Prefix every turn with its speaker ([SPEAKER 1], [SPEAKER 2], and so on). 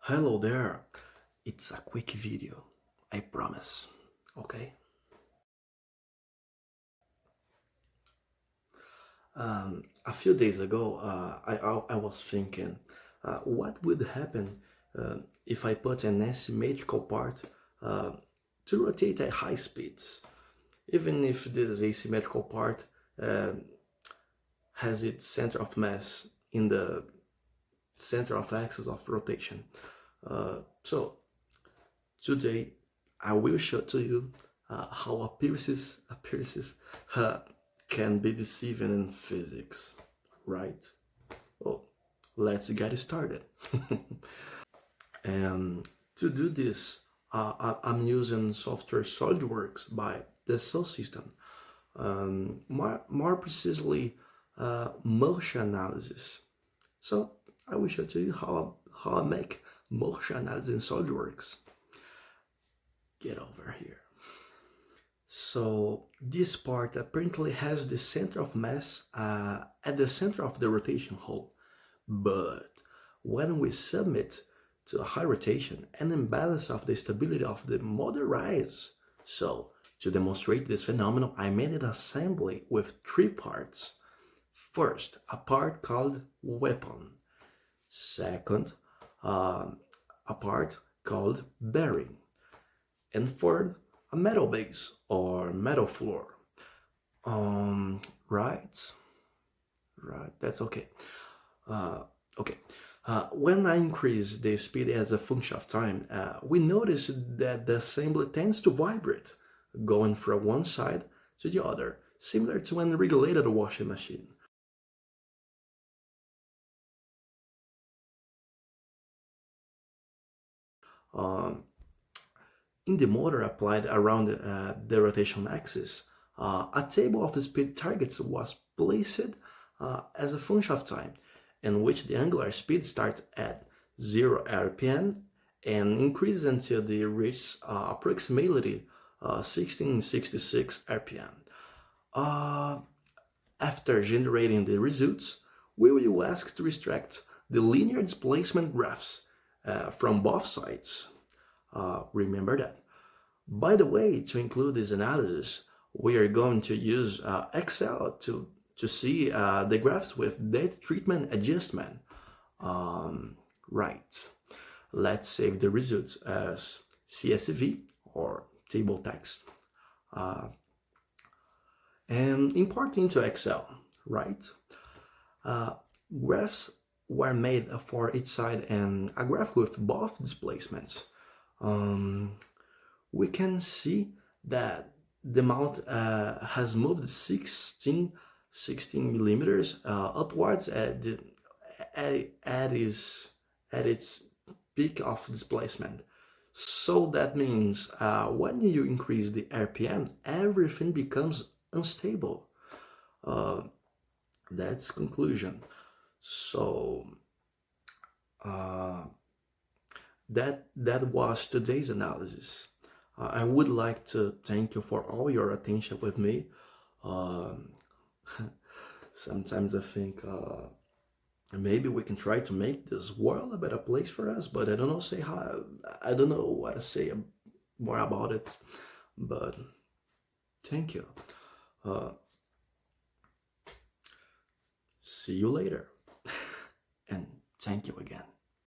[SPEAKER 1] Hello there. It's a quick video, I promise. Okay. A few days ago, I was thinking, what would happen if I put an asymmetrical part uh, to rotate at high speeds, even if this asymmetrical part uh, has its center of mass in the center of axis of rotation. So today I will show to you how appearances uh, can be deceiving in physics, right? Well, let's get started. And to do this, I'm using software SolidWorks by Dassault System. More precisely, motion analysis. So I will show to you how I make motion analysis in SolidWorks. Get over here. So this part apparently has the center of mass at the center of the rotation hole. But when we submit to a high rotation, an imbalance of the stability of the motor rise. So to demonstrate this phenomenon, I made an assembly with three parts. First, a part called weapon. Second, a part called bearing. And third, a metal base or metal floor. Right, that's okay. Okay. When I increase the speed as a function of time, we notice that the assembly tends to vibrate, going from one side to the other, similar to when regulated a washing machine. Um, in the motor applied around the rotation axis, a table of speed targets was placed as a function of time, in which the angular speed starts at 0 rpm and increases until it reaches approximately 1666 rpm. After generating the results, we will ask to extract the linear displacement graphs from both sides. Remember that. By the way, to include this analysis, we are going to use Excel to see the graphs with data treatment adjustment. Right. Let's save the results as CSV or table text and import into Excel, right? Graphs were made for each side and a graph with both displacements. We can see that the mount has moved 16 millimeters upwards at its peak of displacement. So that means when you increase the RPM, everything becomes unstable. That's conclusion. So that was today's analysis. I would like to thank you for all your attention with me. Um, sometimes I think maybe we can try to make this world a better place for us, but I don't know say how. I don't know what to say more about it. But thank you. See you later, and thank you again.